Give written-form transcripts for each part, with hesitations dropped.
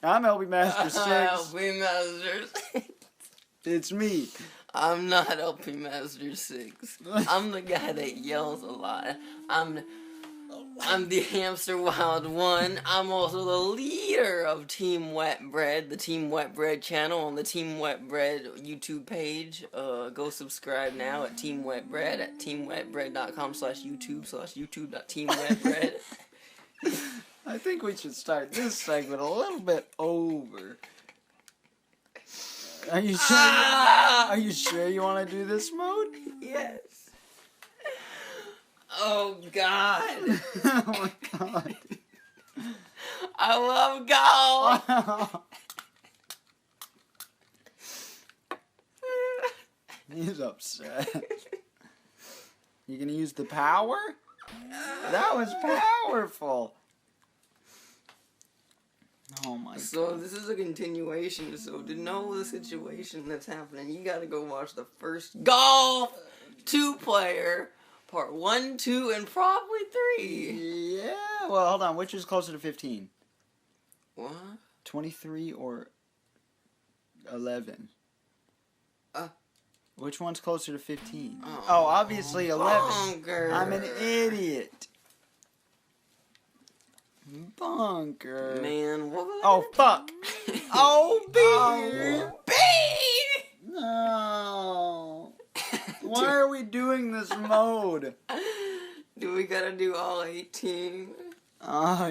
I'm LB Master 6. LP Master 6. It's me. I'm not LP Master 6. I'm the guy that yells a lot. I'm the Hamster Wild 1. I'm also the leader of Team Wet Bread, the Team Wet Bread channel on the Team Wet Bread YouTube page. Go subscribe now at Team Wet Bread at teamwetbread.com/YouTube/YouTube.teamwetbread. I think we should start this segment a little bit over. Are you sure? Are you sure you want to do this mode? Yes. Oh God. Oh my God. I love golf. He's upset. You gonna use the power? That was powerful. Oh my So God. this is a continuation. So to know the situation that's happening, you gotta go watch the first Golf 2-player, part 1, 2, and probably 3. Yeah. Well, hold on. Which is closer to 15? What? 23 or 11? Uh. Which one's closer to 15? Oh, obviously 11. Bunker. I'm an idiot. Bunker. Man, what was Oh, fuck. Oh, B. Oh, B. No. Why are we doing this mode? Do we gotta do all 18?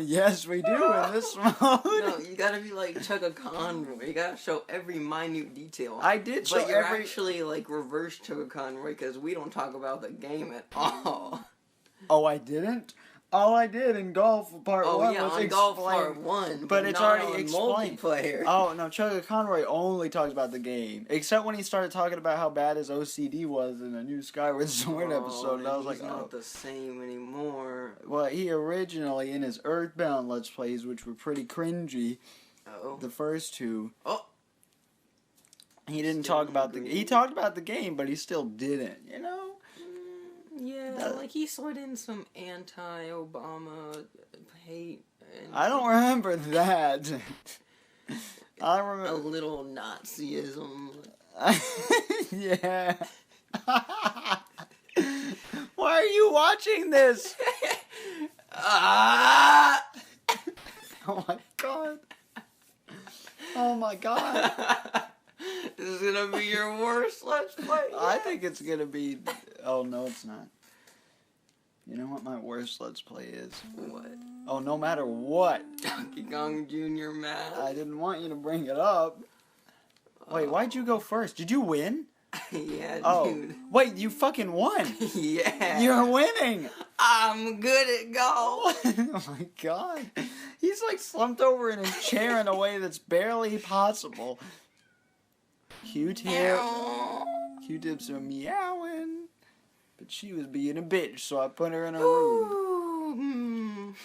Yes, we do in this mode. No, you gotta be like Chugga Conroy. You gotta show every minute detail. I did show but you're every... actually like reverse Chugga Conroy because we don't talk about the game at all. Oh, I didn't? All I did in Golf Part 1 was on explain... Golf Part 1, but it's not already on explained. Multiplayer. Oh, no, Chugga Conroy only talks about the game. Except when he started talking about how bad his OCD was in a new Skyward Sword episode. And I was like, he's not the same anymore. Well, he originally, in his Earthbound Let's Plays, which were pretty cringy, the first two, he didn't talk about the... He talked about the game, but he still didn't, you know? Yeah, like he slid in some anti-Obama hate. And I don't remember that. I remember... a little Nazism. Yeah. Why are you watching this? Oh my God. Oh my God. This is gonna be your worst Let's Play. I think it's gonna be... Oh, no, it's not. You know what my worst Let's Play is? What? Oh, no matter what. Donkey Kong Jr. Math. I didn't want you to bring it up. Wait, why'd you go first? Did you win? Yeah, Oh. dude. Wait, you fucking won. Yeah. You're winning. I'm good at golf. Oh my God. He's like slumped over in his chair in a way that's barely possible. Q-tip. Q-tips are meowing. But she was being a bitch, so I put her in a room.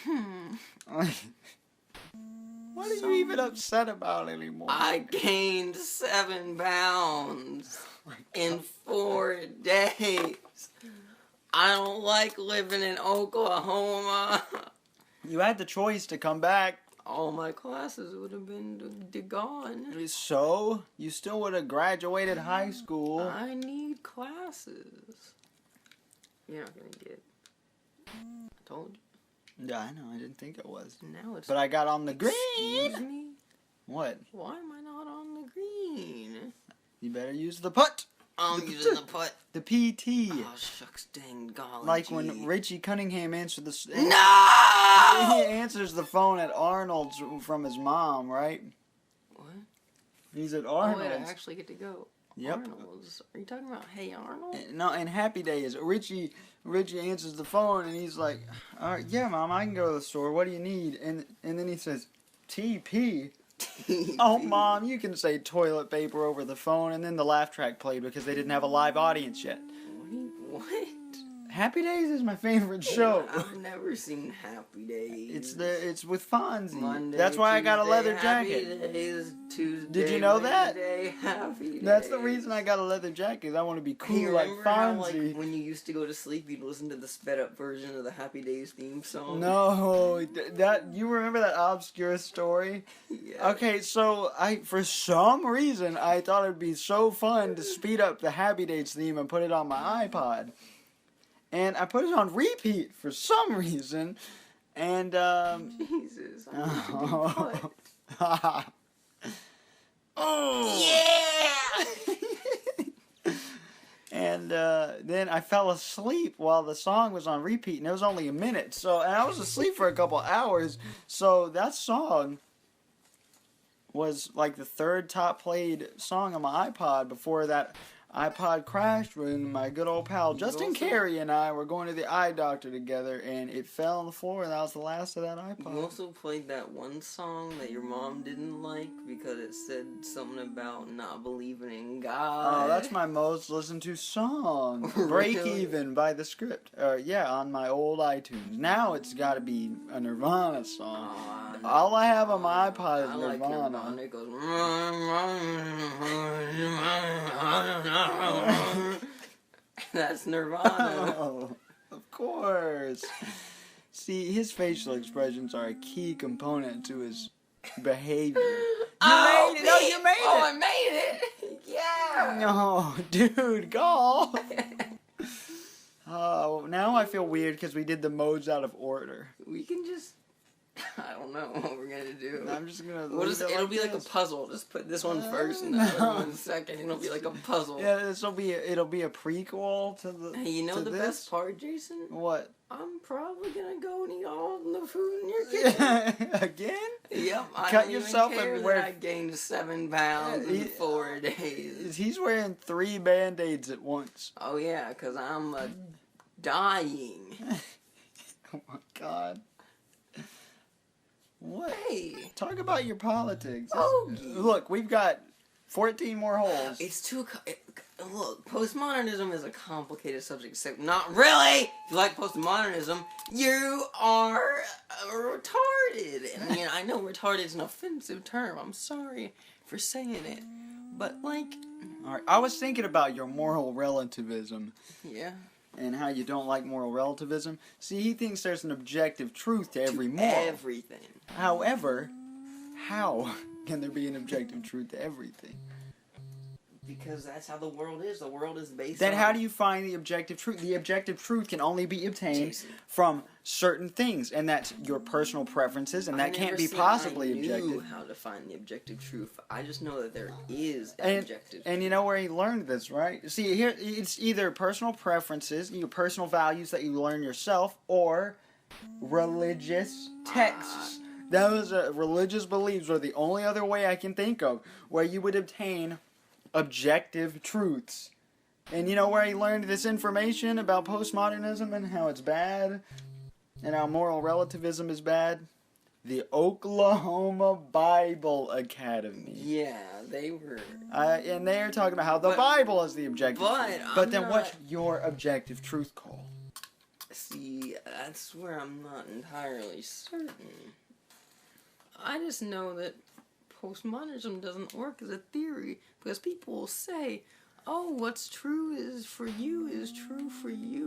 What are you even upset about anymore? I gained 7 pounds in 4 days. I don't like living in Oklahoma. You had the choice to come back. All my classes would have been gone. So, you still would have graduated high school. I need classes. You're not gonna get it. I told you. Yeah, I know. I didn't think it was. Now it's... But I got on the green. Excuse me? What? Why am I not on the green? You better use the putt. I'm using the putt. The PT. Oh, shucks, dang, golly. Like gee. when Richie Cunningham answered the... No! He answers the phone at Arnold's from his mom, right? What? He's at Oh, Arnold's. wait, I actually get to go. Yep. Arnold's. Are you talking about Hey Arnold? No, in Happy Days, Richie answers the phone and he's like, "All right, yeah, Mom, I can go to the store. What do you need?" And then he says, "TP." Oh, Mom, you can say toilet paper over the phone, and then the laugh track played because they didn't have a live audience yet. What? Happy Days is my favorite show. I've never seen Happy Days. It's with Fonzie. Monday, That's why I got a Tuesday, leather Happy jacket. Days, Tuesday, Did you know that? Wednesday, Happy Days. That's the reason I got a leather jacket. I want to be cool Hey, like remember how, Fonzie. when you used to go to sleep, you'd listen to the sped up version of the Happy Days theme song? No, that you remember that obscure story? Yeah. Okay, so for some reason I thought it'd be so fun to speed up the Happy Days theme and put it on my iPod. And I put it on repeat for some reason, and Jesus. oh, Yeah! and then I fell asleep while the song was on repeat, and it was only a minute. So, and I was asleep for a couple hours. So that song was like the third top played song on my iPod before that iPod crashed when my good old pal Justin Carey and I were going to the eye doctor together, and it fell on the floor, and that was the last of that iPod. You also played that one song that your mom didn't like because it said something about not believing in God. Oh, that's my most listened to song. Really? Break Even by The Script. Yeah, on my old iTunes. Now it's got to be a Nirvana song. All I have on my iPod is I like Nirvana. Nirvana. It goes. That's Nirvana. Oh, of course. See, his facial expressions are a key component to his behavior. You made it! No, you made Oh, it! I made it! Yeah! No, dude, go! Oh, now I feel weird because we did the modes out of order. We can just. I don't know what we're gonna do. I'm just gonna. It'll be like a puzzle. Just put this one first and that one second. It'll be like a puzzle. Yeah, it'll be a prequel to the. Hey, you know to the this? best part, Jason? What? I'm probably gonna go and eat all the food in your kitchen. Again? Yep. I Cut don't yourself even care and that wear- I gained 7 pounds in 4 days. He's wearing 3 Band-Aids at once. Oh yeah, 'cause I'm dying. Oh my god. What? Hey. Talk about your politics. Oh. Look, we've got 14 more holes. It's too. Look, postmodernism is a complicated subject. So not really. If you like postmodernism, you are retarded. And I know retarded is an offensive term. I'm sorry for saying it, but like. All right, I was thinking about your moral relativism. Yeah. And how you don't like moral relativism. See, he thinks there's an objective truth to every moral. Everything. However, how can there be an objective truth to everything? Because that's how the world is. The world is based Then on... how do you find the objective truth? The objective truth can only be obtained Jason. from certain things, and that's your personal preferences, and that can't be possibly objective. I knew how to find the objective truth. I just know that there is an And, objective and you know where he learned this, right? See, here it's either personal preferences, your personal values that you learn yourself, or religious texts. Those religious beliefs are the only other way I can think of where you would obtain objective truths. And you know where he learned this information about postmodernism and how it's bad and how moral relativism is bad? The Oklahoma Bible Academy. Yeah, they were... And they are talking about how the Bible is the objective truth. But I'm then not- what's your objective truth called? See, that's where I'm not entirely certain. I just know that postmodernism doesn't work as a theory because people will say, oh, what's true is for you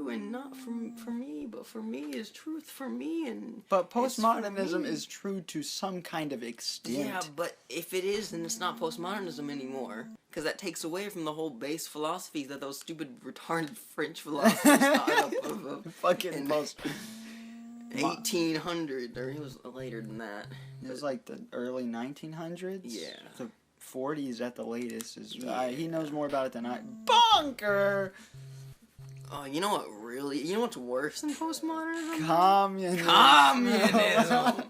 and not for me, but for me is truth for me and But it's for postmodernism me." is true to some kind of extent. Yeah, but if it is, then it's not postmodernism anymore. Because that takes away from the whole base philosophies that those stupid, retarded French philosophers thought up of Fucking in most. 1800, or it was later than that. It was like the early 1900s? Yeah. The 40s at the latest. Yeah. He knows more about it than I. Bonker! Oh, you know what's worse than postmodernism? Communism. Communism!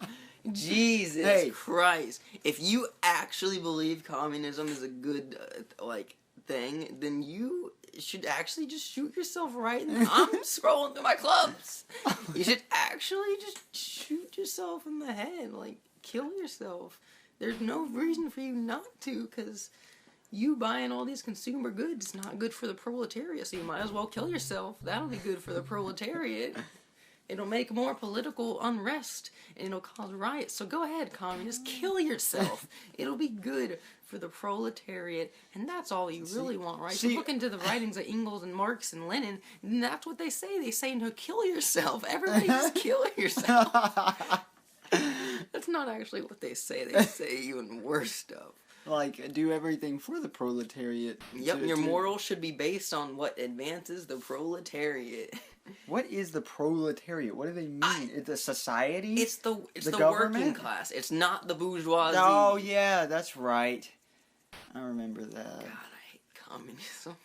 Jesus Hey. Christ. If you actually believe communism is a good, thing, then you should actually just shoot yourself right in the... I'm scrolling through my clubs. You should actually just shoot yourself in the head. Like, kill yourself. There's no reason for you not to, because you buying all these consumer goods is not good for the proletariat, so you might as well kill yourself. That'll be good for the proletariat. It'll make more political unrest, and it'll cause riots. So go ahead, communists, kill yourself. It'll be good for the proletariat, and that's all you really want, right? So look into the writings of Engels and Marx and Lenin, and that's what they say. They say, no, kill yourself. Everybody just kill yourself. That's not actually what they say. They say even worse stuff. Like, do everything for the proletariat. Yep, your morals should be based on what advances the proletariat. What is the proletariat? What do they mean? It's a society? It's the government? working class. It's not the bourgeoisie. Oh, yeah, that's right. I remember that. God, I hate communism.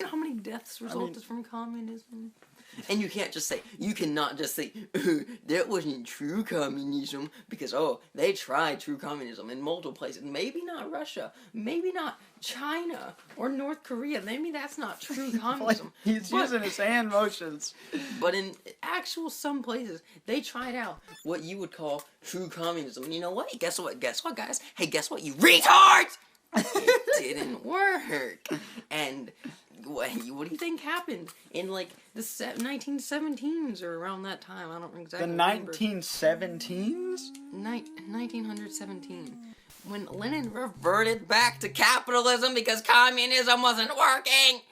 You know how many deaths resulted from communism? And you cannot just say, that wasn't true communism, because, they tried true communism in multiple places. Maybe not Russia, maybe not China or North Korea. Maybe that's not true communism. He's using his hand motions. But in actual some places, they tried out what you would call true communism. And you know what? Guess what, guys? Hey, guess what, you retards? It didn't work. And what do you think happened in like the 1917s or around that time? I don't exactly remember. The 1917s? 1917. When Lenin reverted back to capitalism because communism wasn't working.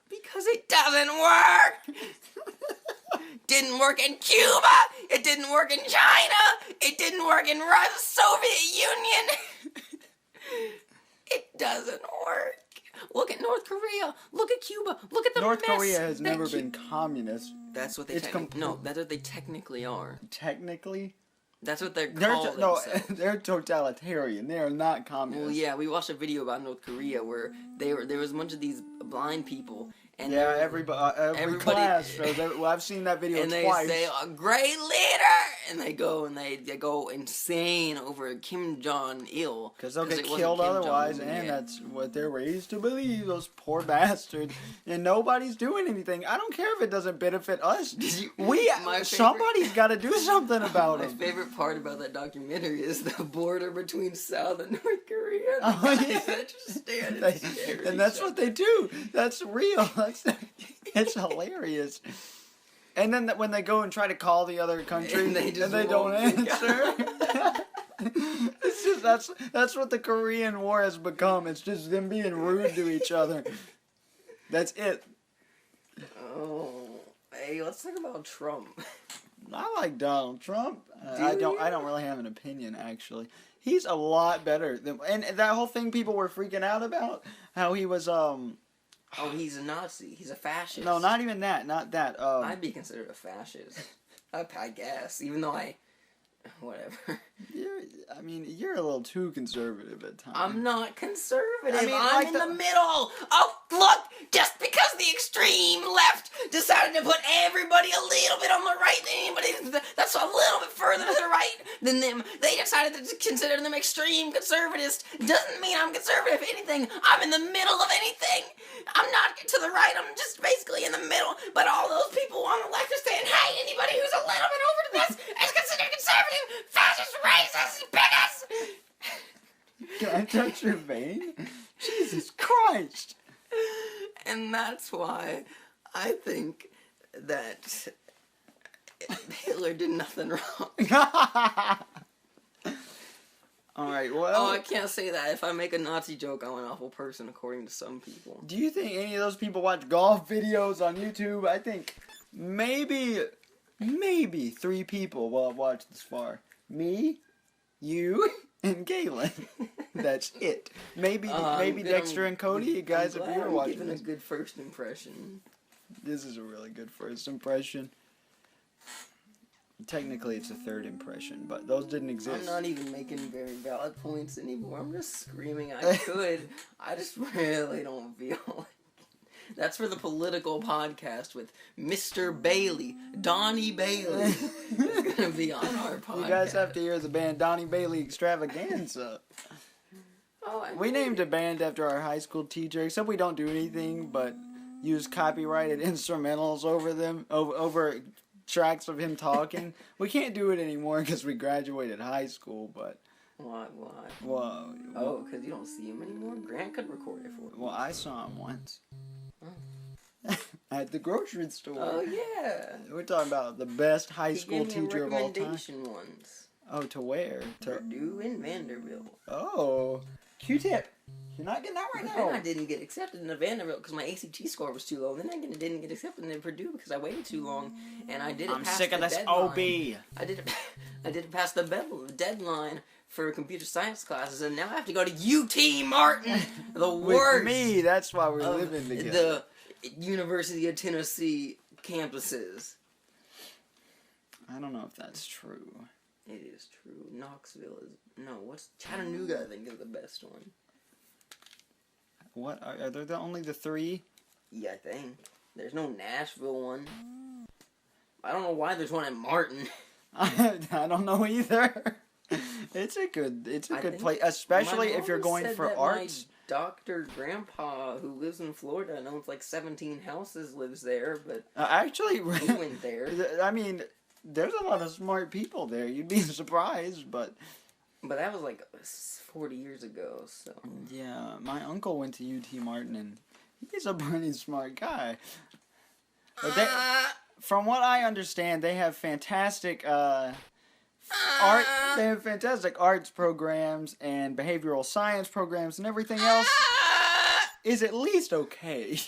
Because it doesn't work. Didn't work in Cuba. It didn't work in China. It didn't work in the Soviet Union. It doesn't work. Look at North Korea. Look at Cuba. Look at the North mess. Korea has never been communist. That's what they that's what they technically are. Technically? That's what they're called. They're totalitarian. They are not communist. Well, yeah, we watched a video about North Korea where there was a bunch of these blind people. And yeah, every class shows. Well, I've seen that video twice. And they say, "A great leader," and they go insane over Kim Jong Il because they'll get killed otherwise, and that's what they're raised to believe. Those poor bastards, and nobody's doing anything. I don't care if it doesn't benefit us. Somebody's got to do something about it. My favorite part about that documentary is the border between South and North Korea. That just stand and stare and that's what they do. That's real. It's hilarious. And then when they go and try to call the other country, and they don't answer. It's just that's what the Korean War has become. It's just them being rude to each other. That's it. Oh, hey, let's talk about Trump. I like Donald Trump. I don't really have an opinion actually. He's a lot better than, and that whole thing people were freaking out about, how he was Oh, he's a Nazi. He's a fascist. No, not even that. Not that. I'd be considered a fascist. I guess, even though whatever. You're a little too conservative at times. I'm not conservative. I'm in the middle. Oh, look! Just because the extreme left decided to put everybody a little bit on the right, anybody that's a little bit further to the right than them, they decided to consider them extreme conservatives. Doesn't mean I'm conservative. If anything, I'm in the middle of anything. I'm not to the right. I'm just basically in the middle. But all those people on the left are saying, hey, anybody who's a little bit over to this is considered conservative, fascist, racist, bigots. Can I touch your vein? Jesus Christ. And that's why I think that Hitler did nothing wrong. Alright, well... Oh, I can't say that. If I make a Nazi joke, I'm an awful person, according to some people. Do you think any of those people watch golf videos on YouTube? I think maybe 3 people will have watched this far. Me, you, and Galen. That's it. Maybe Dexter and Cody, you guys, if you were watching giving this. A good first impression. This is a really good first impression. Technically, it's a third impression, but those didn't exist. I'm not even making very valid points anymore. I'm just screaming I could. I just really don't feel like it. That's for the political podcast with Mr. Bailey. Donnie Bailey is going to be on our podcast. You guys have to hear the band Donnie Bailey Extravaganza. We named a band after our high school teacher, except we don't do anything but use copyrighted instrumentals over them, over tracks of him talking. We can't do it anymore because we graduated high school, but Why? Well, Oh, because you don't see him anymore? Grant could record it for you. well, I saw him once. Oh. At the grocery store. Oh, yeah. We're talking about the best high He school gave me a teacher of all time. recommendation once. Oh, to where? To Purdue and Vanderbilt. Oh, Q-tip. You're not getting out right Then I now. didn't get accepted into Vanderbilt because my ACT score was too low. Then I didn't get accepted into Purdue because I waited too long, and I didn't. I'm pass sick of the this deadline. OB. I didn't pass the deadline for computer science classes, and now I have to go to UT Martin, the With worst me, that's why we're of living together. the University of Tennessee campuses. I don't know if that's true. It is true. Knoxville is what's Chattanooga? I think is the best one. What are there only the three? Yeah, I think there's no Nashville one. I don't know why there's one in Martin. I don't know either. It's a good place, especially My if you're mom going said for that arts. My doctor grandpa who lives in Florida and owns like 17 houses lives there, but Actually, he went there. I mean, there's a lot of smart people there. You'd be surprised, but But that was like 40 years ago, so. yeah, my uncle went to UT Martin, and he's a pretty smart guy. But from what I understand, they have fantastic art. They have fantastic arts programs and behavioral science programs, and everything else is at least okay.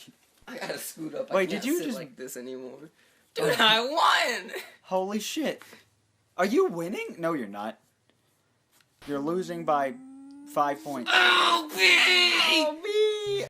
I gotta scoot up. Wait, I can't did you sit just- like this anymore? Dude, I won! Holy shit! Are you winning? No, you're not. You're losing by 5 points. Oh, B! Oh,